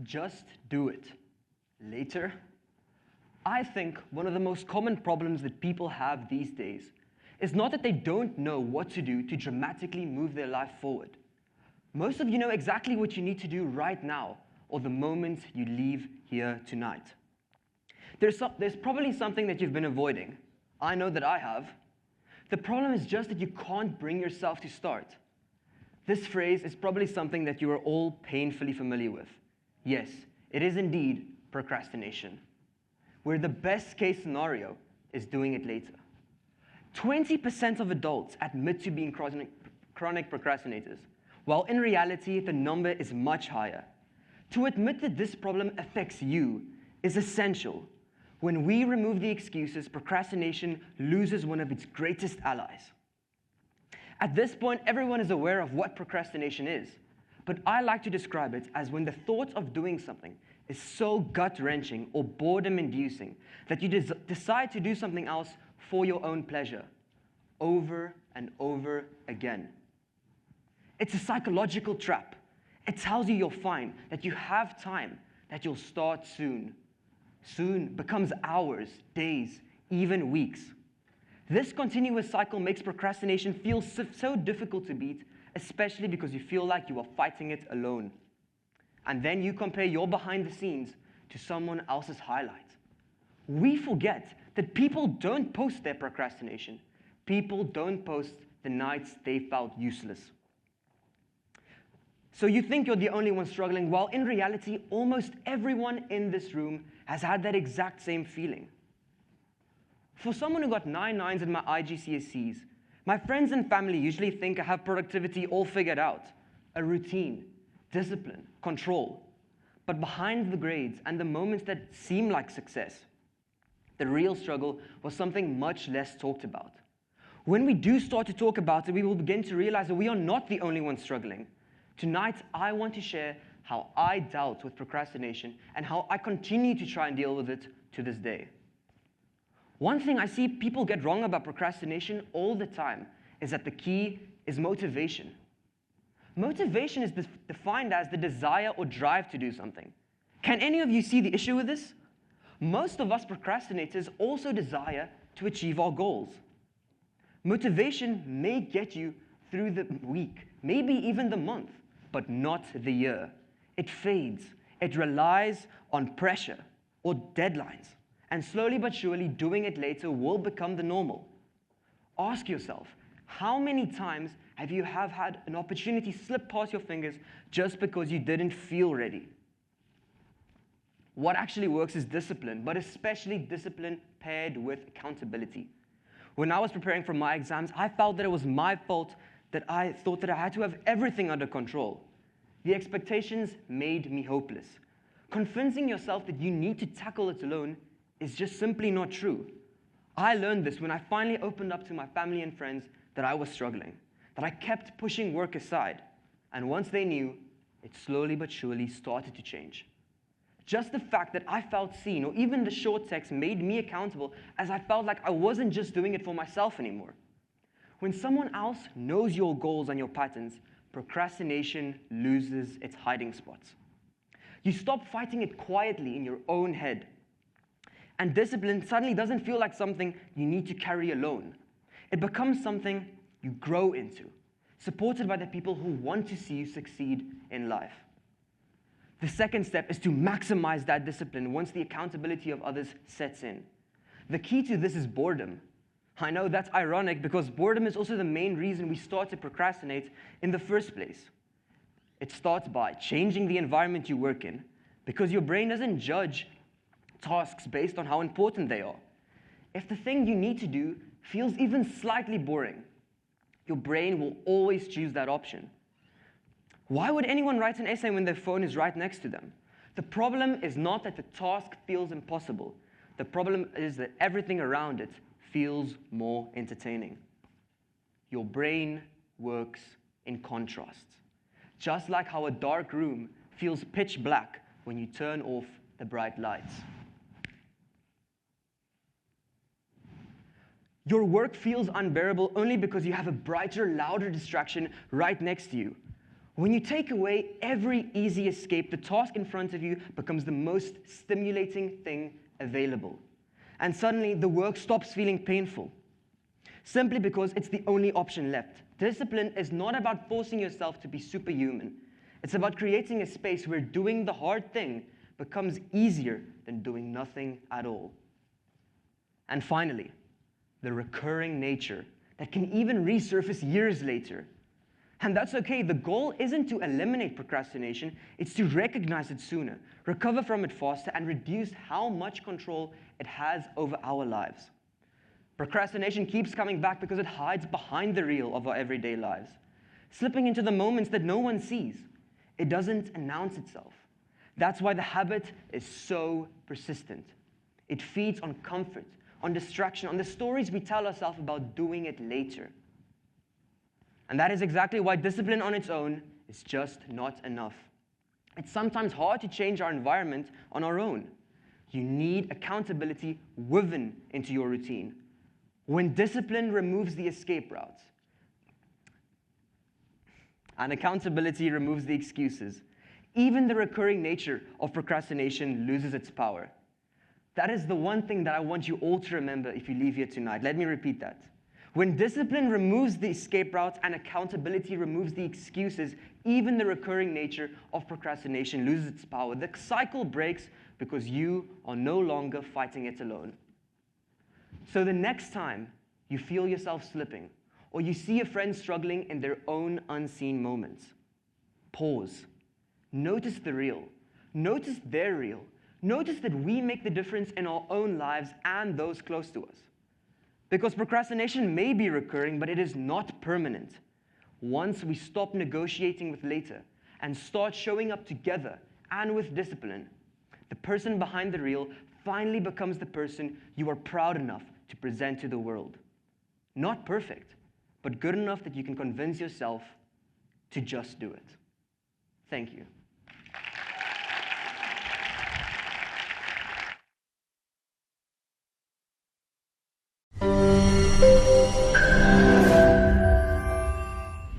Just do it. Later? I think one of the most common problems that people have these days is not that they don't know what to do to dramatically move their life forward. Most of you know exactly what you need to do right now, or the moment you leave here tonight. There's probably something that you've been avoiding. I know that I have. The problem is just that you can't bring yourself to start. This phrase is probably something that you are all painfully familiar with. Yes, it is indeed procrastination, where the best case scenario is doing it later. 20% of adults admit to being chronic procrastinators, while in reality, the number is much higher. To admit that this problem affects you is essential. When we remove the excuses, procrastination loses one of its greatest allies. At this point, everyone is aware of what procrastination is, but I like to describe it as when the thought of doing something is so gut-wrenching or boredom-inducing that you decide to do something else for your own pleasure, over and over again. It's a psychological trap. It tells you you're fine, that you have time, that you'll start soon. Soon becomes hours, days, even weeks. This continuous cycle makes procrastination feel so difficult to beat, especially because you feel like you are fighting it alone. And then you compare your behind the scenes to someone else's highlight. We forget that people don't post their procrastination. People don't post the nights they felt useless. So you think you're the only one struggling, while in reality, almost everyone in this room has had that exact same feeling. For someone who got 9 9s in my IGCSEs, my friends and family usually think I have productivity all figured out, a routine, discipline, control. But behind the grades and the moments that seem like success, the real struggle was something much less talked about. When we do start to talk about it, we will begin to realize that we are not the only ones struggling. Tonight, I want to share how I dealt with procrastination and how I continue to try and deal with it to this day. One thing I see people get wrong about procrastination all the time is that the key is motivation. Motivation is defined as the desire or drive to do something. Can any of you see the issue with this? Most of us procrastinators also desire to achieve our goals. Motivation may get you through the week, maybe even the month, but not the year. It fades. It relies on pressure or deadlines. And slowly but surely, doing it later will become the normal. Ask yourself, how many times have you had an opportunity slip past your fingers just because you didn't feel ready? What actually works is discipline, but especially discipline paired with accountability. When I was preparing for my exams, I felt that it was my fault that I thought that I had to have everything under control. The expectations made me hopeless. Convincing yourself that you need to tackle it alone is just simply not true. I learned this when I finally opened up to my family and friends that I was struggling, that I kept pushing work aside. And once they knew, it slowly but surely started to change. Just the fact that I felt seen, or even the short text, made me accountable, as I felt like I wasn't just doing it for myself anymore. When someone else knows your goals and your patterns, procrastination loses its hiding spots. You stop fighting it quietly in your own head. And discipline suddenly doesn't feel like something you need to carry alone. It becomes something you grow into, supported by the people who want to see you succeed in life. The second step is to maximize that discipline once the accountability of others sets in. The key to this is boredom. I know that's ironic because boredom is also the main reason we start to procrastinate in the first place. It starts by changing the environment you work in, because your brain doesn't judge tasks based on how important they are. If the thing you need to do feels even slightly boring, your brain will always choose that option. Why would anyone write an essay when their phone is right next to them? The problem is not that the task feels impossible. The problem is that everything around it feels more entertaining. Your brain works in contrasts. Just like how a dark room feels pitch black when you turn off the bright lights. Your work feels unbearable only because you have a brighter, louder distraction right next to you. When you take away every easy escape, the task in front of you becomes the most stimulating thing available. And suddenly, the work stops feeling painful, simply because it's the only option left. Discipline is not about forcing yourself to be superhuman. It's about creating a space where doing the hard thing becomes easier than doing nothing at all. And finally, the recurring nature that can even resurface years later. And that's okay. The goal isn't to eliminate procrastination, it's to recognize it sooner, recover from it faster, and reduce how much control it has over our lives. Procrastination keeps coming back because it hides behind the reel of our everyday lives, slipping into the moments that no one sees. It doesn't announce itself. That's why the habit is so persistent. It feeds on comfort, on distraction, on the stories we tell ourselves about doing it later. And that is exactly why discipline on its own is just not enough. It's sometimes hard to change our environment on our own. You need accountability woven into your routine. When discipline removes the escape routes, and accountability removes the excuses, even the recurring nature of procrastination loses its power. That is the one thing that I want you all to remember if you leave here tonight. Let me repeat that. When discipline removes the escape routes and accountability removes the excuses, even the recurring nature of procrastination loses its power. The cycle breaks because you are no longer fighting it alone. So the next time you feel yourself slipping, or you see a friend struggling in their own unseen moments, pause. Notice the real. Notice their real. Notice that we make the difference in our own lives and those close to us. Because procrastination may be recurring, but it is not permanent. Once we stop negotiating with later and start showing up together and with discipline, the person behind the reel finally becomes the person you are proud enough to present to the world. Not perfect, but good enough that you can convince yourself to just do it. Thank you.